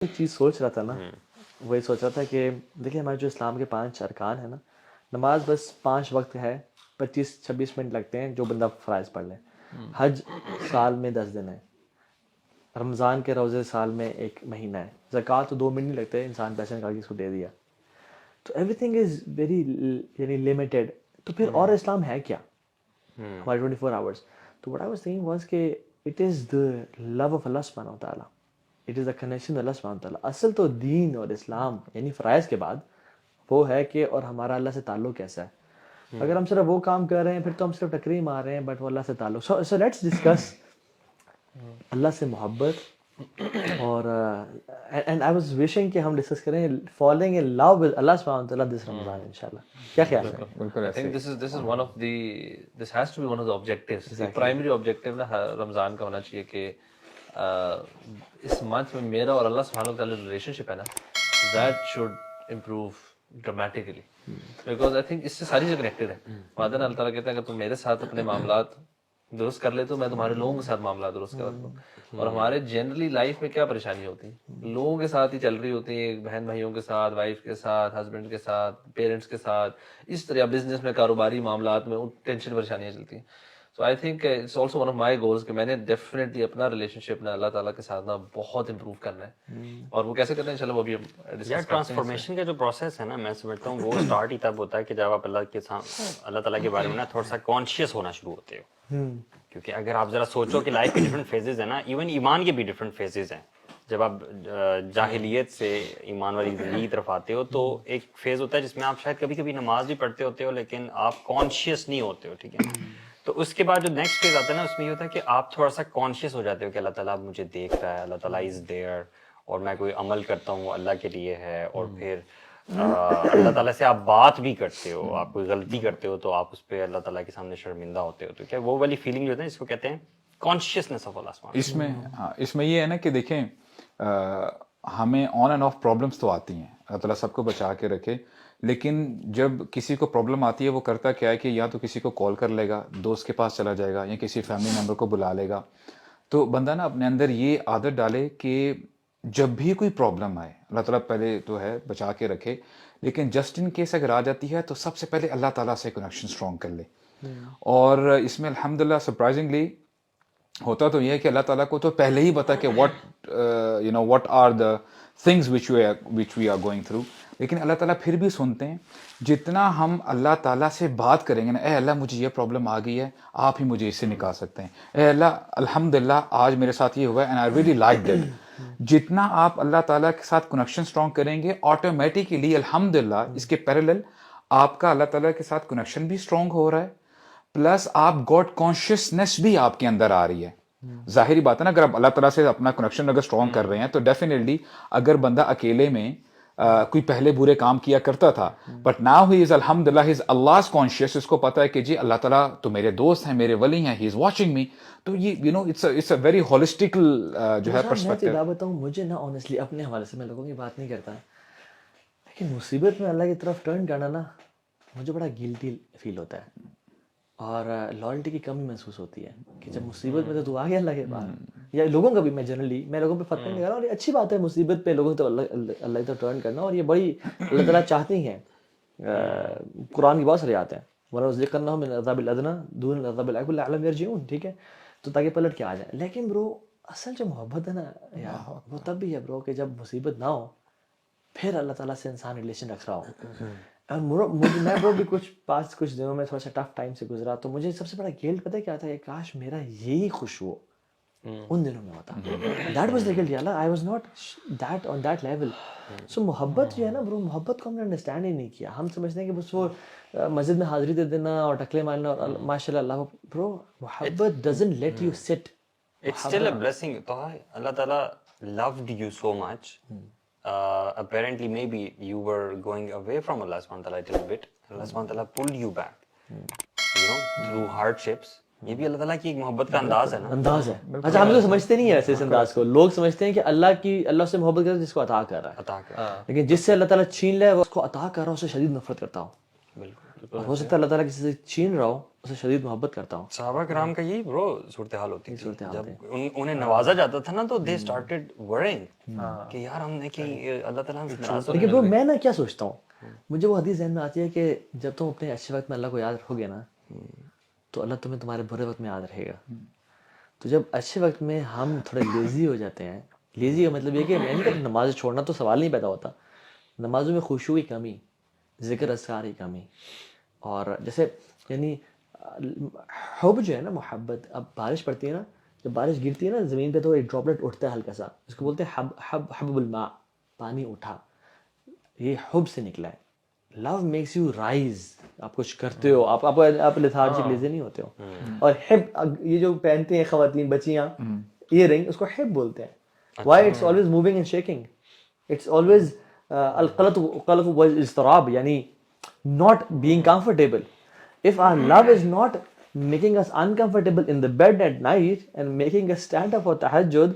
ایک چیز سوچ رہا تھا نا، وہی سوچ رہا تھا کہ دیکھیں ہمارے جو اسلام کے 5 ارکان ہیں نا، نماز بس 5 وقت ہے، 25-26 منٹ لگتے ہیں جو بندہ فرائض پڑھ لے. حج سال میں 10 دن ہے، رمضان کے روزے سال میں 1 مہینہ ہے، زکوٰۃ تو 2 منٹ نہیں لگتے، انسان پیسے نکال کے اس کو دے دیا. تو ایوری تھنگ از ویری یعنی لمیٹیڈ. تو پھر اور اسلام ہے کیا ہمارے 24 آورس؟ تو what I was thinking was کہ it is the love of اللہ سبحانہ و تعالیٰ. اٹ از دا کنیکشن اللہ سبحانہ و تعالیٰ. اصل تو دین اور اسلام یعنی فرائض کے بعد وہ ہے کہ اور ہمارا اللہ سے تعلق کیسا ہے. اگر ہم صرف وہ کام کر رہے ہیں پھر تو ہم صرف ٹکری مار رہے ہیں، بٹ وہ اللہ سے تعلق. سو لیٹس ڈسکس اللہ سے محبت. اور اینڈ آئی واز وشنگ کہ ہم ڈسکس کریں فالوئنگ ان لو ود اللہ سبحانہ و تعالیٰ دس رمضان انشاءاللہ. کیا خیال ہے؟ بالکل I think this is one of the this has to be one of the objectives. The primary objective نا رمضان کا ہونا چاہیے کہ اس منتھ میں میرا اور اللہ سبحانہ وتعالی ریلیشن شپ ہے نا that should improve dramatically because I think اس سے ساری چیزیں کنیکٹڈ ہیں. وعدہ اللہ تعالیٰ کہتے ہیں اگر تم میرے ساتھ اپنے معاملات درست کر لے تو میں تمہارے لوگوں کے ساتھ معاملات درست کر دوں. اور ہمارے جنرلی لائف میں کیا پریشانی ہوتی ہے، لوگوں کے ساتھ ہی چل رہی ہوتی ہیں، بہن بھائیوں کے ساتھ، وائف کے ساتھ، ہسبینڈ کے ساتھ، پیرنٹس کے ساتھ، اس طرح بزنس میں، کاروباری معاملات میں ٹینشن پریشانیاں چلتی ہیں. So I think it's also one of my goals کہ میں نے ڈیفینیٹلی اپنا ریلیشن شپ نا اللہ تعالیٰ کے ساتھ نا بہت امپروو کرنا ہے. اور وہ کیسے کرنا ہے انشاءاللہ وہ بھی ہم ڈسکس کرتے ہیں. ٹرانسفارمیشن کا جو پروسیس ہے نا، میں سمجھتا ہوں وہ اسٹارٹ ہی تب ہوتا ہے کہ جب آپ اللہ تعالیٰ کے بارے میں نا تھوڑا سا کانشیس ہونا شروع ہوتے ہو. کیونکہ اگر آپ ذرا سوچو کہ لائف کے ڈفرینٹ فیزز ہیں نا، ایون ایمان کے بھی ڈفرینٹ فیزز ہیں. جب آپ جاہلیت سے ایمان والی زندگی کی طرف آتے ہو تو ایک فیز ہوتا ہے جس میں آپ شاید کبھی کبھی نماز بھی پڑھتے ہوتے ہو لیکن آپ کانشیس نہیں ہوتے ہو، ٹھیک ہے. تو اس کے بعد جو نیکسٹ فیز آتا ہے نا، اس میں یہ ہوتا ہے کہ آپ تھوڑا سا کانشیس ہو جاتے ہو کہ اللہ تعالیٰ مجھے دیکھ رہا ہے، اللہ تعالیٰ از دیئر، اور میں کوئی عمل کرتا ہوں وہ اللہ کے لیے ہے. اور پھر اللہ تعالیٰ سے آپ بات بھی کرتے ہو، آپ کوئی غلطی کرتے ہو تو آپ اس پہ اللہ تعالیٰ کے سامنے شرمندہ ہوتے ہو. تو کیا وہ والی فیلنگ جو ہوتا ہے جس کو کہتے ہیں کانشیسنیس آف اللہ سبحانہ. اس میں یہ ہے نا کہ دیکھیں ہمیں آن اینڈ آف پرابلمس تو آتی ہیں، اللہ تعالیٰ سب کو بچا کے رکھے. لیکن جب کسی کو پرابلم آتی ہے وہ کرتا کیا ہے کہ یا تو کسی کو کال کر لے گا، دوست کے پاس چلا جائے گا، یا کسی فیملی ممبر کو بلا لے گا. تو بندہ نا اپنے اندر یہ عادت ڈالے کہ جب بھی کوئی پرابلم آئے اللہ تعالیٰ پہلے تو ہے بچا کے رکھے، لیکن جسٹ ان کیس اگر آ جاتی ہے تو سب سے پہلے اللہ تعالیٰ سے کنیکشن اسٹرانگ کر لے. اور اس میں الحمدللہ سرپرائزنگلی ہوتا تو یہ ہے کہ اللہ تعالیٰ کو تو پہلے ہی پتا کہ what are the things which we are going through. لیکن اللہ تعالیٰ پھر بھی سنتے ہیں. جتنا ہم اللہ تعالیٰ سے بات کریں گے نا، اے اللہ مجھے یہ پرابلم آ گئی ہے، آپ ہی مجھے اس سے نکال سکتے ہیں. اے اللہ الحمدللہ آج میرے ساتھ یہ ہوا ہے and I really like that. جتنا آپ اللہ تعالیٰ کے ساتھ کنیکشن اسٹرانگ کریں گے آٹومیٹیکلی الحمدللہ اس کے پیرالل آپ کا اللہ تعالیٰ کے ساتھ کنیکشن بھی اسٹرانگ ہو رہا ہے، پلس آپ گاڈ کانشیسنیس بھی آپ کے اندر آ رہی ہے. ظاہری بات ہے نا، اگر آپ اللہ تعالیٰ سے اپنا کنیکشن اگر اسٹرانگ کر رہے ہیں تو ڈیفینیٹلی اگر بندہ اکیلے میں کوئی پہلے برے کام کیا کرتا تھا، بٹ ناؤ ہی از الحمدللہ ہی از اللہ کانشیس، اس کو پتا ہے کہ جی اللہ تعالیٰ تو میرے دوست ہیں، میرے ولی ہیں، ہی از واچنگ می. تو یہ اٹس اے ویری ہولسٹک جو ہے پرسپیکٹو. میں بتاؤں مجھے نا آنیسٹلی اپنے حوالے سے، میں لوگوں کی بات نہیں کرتا، لیکن مصیبت میں اللہ کی طرف ٹرن کرنا نا مجھے بڑا گلٹی فیل ہوتا ہے اور لائلٹی کی کمی محسوس ہوتی ہے کہ جب مصیبت میں تو آ گیا اللہ کے پاس، یا لوگوں کا بھی. میں لوگوں پہ فتح نہیں کر رہا، اور یہ اچھی بات ہے مصیبت پہ لوگوں تو اللہ کی طرف ٹرن کرنا، اور یہ بڑی اللہ تعالیٰ چاہتے ہیں. قرآن کی بہت ساری آتے ہیں وَلَنُذِيقَنَّهُم مِّنَ الْعَذَابِ الْأَدْنَىٰ دُونَ الْعَذَابِ الْأَكْبَرِ لَعَلَّهُمْ يَرْجِعُونَ. ٹھیک ہے، تو تاکہ پلٹ کے آ جائیں. لیکن برو اصل جو محبت ہے نا یار، وہ تب بھی ہے برو کہ جب مصیبت نہ ہو پھر اللہ تعالیٰ سے انسان ریلیشن رکھ رہا ہو. میں برو بھی کچھ دنوں میں تھوڑا سا ٹف ٹائم سے گزرا، تو مجھے سب سے بڑا گلٹ پتہ کیا تھا کہ کاش میرا یہی خوش ہو ان دنوں میں ہوتا. That was the guilt. اللہ I was not that on that level. So محبت جو ہے نا برو، محبت کو ہم نے انڈرسٹینڈ ہی نہیں کیا. ہم سمجھتے ہیں کہ بس وہ مسجد میں حاضری دے دینا اور ٹکلے مارنا اور ماشاء اللہ اللہ. برو محبت doesn't late you sit. It's still a blessing. Allah Ta'ala loved you so much. Apparently maybe you were going away from Allah subhanahu wa ta'ala a little bit. Allah subhanahu wa ta'ala pulled you back, through hardships. یہ بھی اللہ تعالیٰ کی ایک محبت کا انداز ہے نا. انداز ہے. اچھا ہم لوگ سمجھتے نہیں ہیں ایسے اس انداز کو. لوگ سمجھتے ہیں کہ اللہ سے محبت کرتا ہے جس کو عطا کر رہا ہے، لیکن جس سے اللہ تعالیٰ چھین لے وہ اس کو عطا کر رہا ہے، اس سے شدید نفرت کرتا ہوں. بالکل. اور ہو سکتا ہے اللہ تعالیٰ کسی سے چھین رہا ہو, اسے شدید محبت کرتا ہوں. صحابہ کرام کا یہی برو صورتحال ہوتی تھی, جب انہیں نوازا جاتا تھا نا تو دے اسٹارٹڈ ورنگ کہ یار ہم نے کہ اللہ تعالیٰ ہم سے ناراض ہو. لیکن برو میں نا کیا سوچتا ہوں, مجھے وہ حدیث ذہن میں آتی ہے کہ جب تم اپنے اچھے وقت میں اللہ کو یاد رکھو گے نا تو اللہ تمہیں تمہارے برے وقت میں یاد رکھے گا. تو جب اچھے وقت میں ہم تھوڑے لیزی ہو جاتے ہیں, لیزی کا مطلب یہ کہ میں نہیں کہتا نماز چھوڑنا تو سوال نہیں پیدا ہوتا, نمازوں میں خشوع کی کمی, ذکر اذکار کی کمی, اور جیسے یعنی حب جو ہے نا, محبت, اب بارش پڑتی ہے نا, جب بارش گرتی ہے نا زمین پہ تو ایک ڈراپلٹ اٹھتا ہے ہلکا سا, اس کو بولتے ہیں حب الماء, پانی اٹھا, یہ حب سے نکلا ہے. لو میکس یو رائز, آپ کچھ کرتے ہو, آپ لیتھارجک لیزی نہیں ہوتے ہو. اور حب, یہ جو پہنتے ہیں خواتین بچیاں ایئر رنگ, اس کو حب بولتے ہیں. Why it's always moving and shaking, it's always القلق والاضطراب, یعنی not being comfortable. If our love is not making us uncomfortable in the bed at night and making us stand up for tahajjud,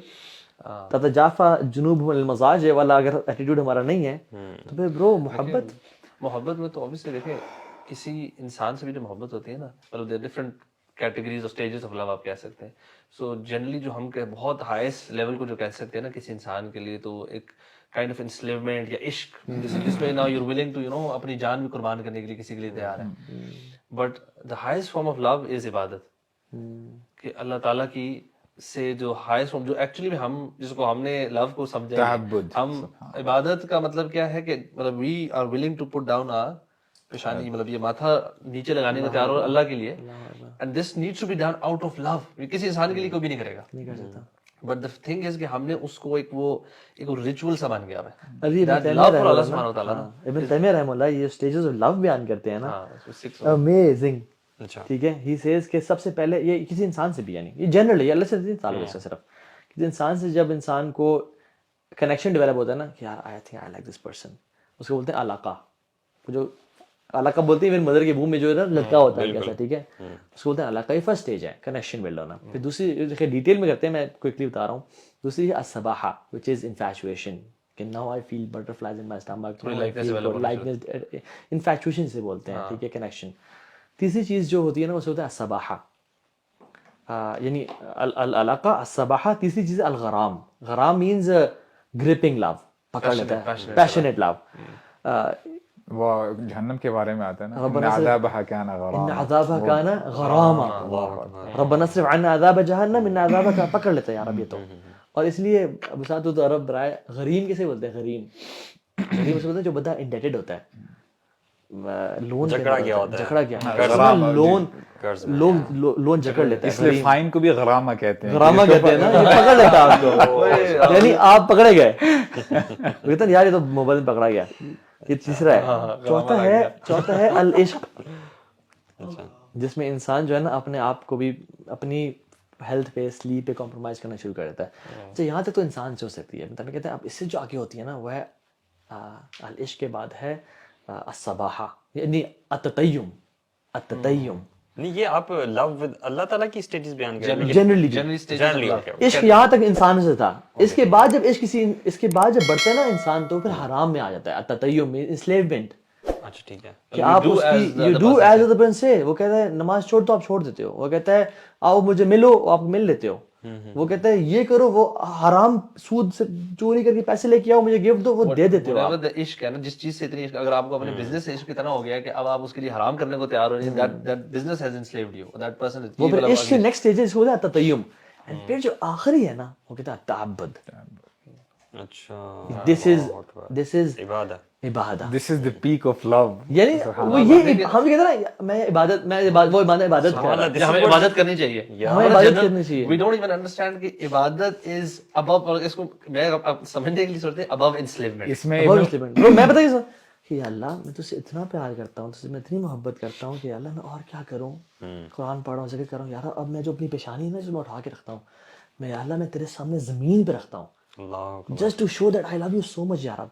تتجافى جنوبهم عن المضاجع, والا اگر attitude ہمارا نہیں ہے تو پھر برو محبت میں تو obviously دیکھیں کسی انسان سے بھی جو محبت ہوتی ہے نا, مطلب there are different categories or stages of love آپ کہہ سکتے ہیں. سو جنرلی جو ہم بہت ہائیسٹ لیول کو جو کہہ سکتے ہیں نا کسی انسان کے لیے, تو ایک کائنڈ آف انسلیومنٹ یا عشق, جس میں نا you are willing to you know اپنی جان بھی قربان کرنے کے لیے کسی کے لیے تیار ہے. But the highest form of love is عبادت, کہ اللہ تعالیٰ کی سے جو ہائیسٹ فارم جو ایکچولی میں ہم جس کو ہم نے لو کو سمجھا, ہم عبادت کا مطلب کیا ہے کہ مطلب we are willing to put down our پیشانی, مطلب یہ ماتھا نیچے لگانے کا تیار ہو اللہ کے لیے, and this needs to be done out of love. کسی انسان کے لیے کوئی بھی نہیں کرے گا, نہیں کر سکتا. بٹ دا تھنگ از کہ ہم نے اس کو ایک ریچول سا بن گیا ہے. ابن تیمیہ رحمہ اللہ یہ اسٹیجز آف لو بیان کرتے ہیں نا, امیزنگ. ٹھیک ہے, ہی سیز کہ سب سے پہلے یہ کسی انسان سے بھی, یعنی یہ جنرل ہے, اللہ سے نہیں تعلق اس کا, صرف کسی انسان سے جب انسان کو کنیکشن ڈیولپ ہوتا ہے نا کہ یار I think I like this person, اس کو بولتے ہیں علاقہ. جو علاقہ بولتے ہیں ایون مدر کے منہ میں جو ہے نا لٹکا ہوتا ہے کیسا, ٹھیک ہے, اس کو بولتے ہیں علاقہ. یہ فرسٹ اسٹیج ہے کنیکشن بلڈ ہونا. پھر دوسری ڈیٹیل میں کرتے ہیں, میں کوئکلی بتا رہا ہوں. دوسری ہے الصباحہ وچ از انفیچویشن, کہ now I feel butterflies in my stomach, likeness, infatuation سے بولتے ہیں, ٹھیک ہے, کنیکشن. تیسری چیز جو ہوتی ہے نا اسے ہوتا ہے الصباحہ, یعنی العلاقہ, الصباحہ. تیسری چیز ہے الغرام. غرام مینز گرپنگ لو, پکڑ لیتا ہے, پیشنیٹ لو. وہ جہنم کے بارے میں آتا ہے نا, ان عذابها كان غراما, ان عذابها كان غراما, ربنا اصرف عنا عذاب جہنم ان عذابها, پکڑ لیتا ہے یار اب یہ تو. اور اس لیے اب ساتھ تو عرب برائے غریم کیسے بولتے ہیں, غریم, غریم اسے بولتے ہیں جو بندہ انڈیٹڈ ہوتا ہے, لون جکڑا گیا ہوتا ہے, جکڑا گیا لون, لون جکڑ لیتا ہے. اس لیے فائن کو بھی غرامہ کہتے ہیں, غرامہ کہتے ہیں نا, یہ پکڑ لیتا ہے آپ کو, یعنی آپ پکڑے گئے, کہتے ہیں یار یہ تو موبائل میں پکڑا گیا. یہ تیسرا ہے. چوتھا ہے العشق, جس میں انسان جو ہے نا اپنے آپ کو بھی اپنی ہیلتھ پہ, سلیپ پہ کمپرومائز کرنا شروع کر دیتا ہے. اچھا یہاں تک تو انسان سے ہو سکتی ہے, مطلب کہتے ہیں اب اس سے جو آگے ہوتی ہے نا وہ ہے العشق کے بعد ہے الصباحہ, یعنی التطیم. التطیم نہیں, یہ آپ لو ود اللہ تعالیٰ کی اسٹیجز بیان کر رہے ہیں جنرلی. عشق یہاں تک انسان سے تھا, اس کے بعد جب اس کے بعد جب بڑھتا ہے نا انسان تو پھر حرام میں آ جاتا ہے. التطیم میں انسلیومنٹ, اچھا ٹھیک ہے, کہ آپ اس کی you do as the prince سے. وہ کہتا ہے نماز چھوڑ تو آپ چھوڑ دیتے ہو, وہ کہتا ہے آؤ مجھے ملو, آپ مل لیتے ہو. وہ کہتا ہے یہ کرو, وہ حرام سود سے چوری کر کے پیسے لے کے آؤ مجھے گفٹ دو, وہ دے دیتے ہو. عشق ہے نا جس چیز سے اتنی عشق, اگر آپ کو اپنے بزنس سے عشق اتنا ہو گیا کہ اب آپ اس کے لیے حرام کرنے کو تیار ہو رہے ہیں, that business has enslaved you, that person is, وہ پھر عشق کے نیکسٹ اسٹیج اس کو ہوتا ہے التطیم. اینڈ پھر جو آخری ہے نا وہ کہتا ہے التعبد. اچھا this is عبادت. This is the peak of love. یعنی وہ یہ ہم کہتے ہیں نا میں عبادت, وہ عبادت کر رہا ہے, ہمیں عبادت کرنی چاہیے, ہمیں عبادت کرنی چاہیے. we don't even understand کہ عبادت is above, اور اس کو میں سمجھنے کے لیے سوچتے ہیں above enslavement. اس میں میں پتہ کہ اللہ میں تجھ سے اتنا پیار کرتا ہوں, تجھ سے میں اتنی محبت کرتا ہوں کہ اللہ میں اور کیا کروں, قرآن پڑھ رہا ہوں, ذکر کر رہا ہوں, یار اب میں جو اپنی پیشانی ہے نا جس میں اٹھا کے رکھتا ہوں, میں اللہ میں تیرے سامنے زمین پہ رکھتا ہوں, just to show that I love you so much یار. اب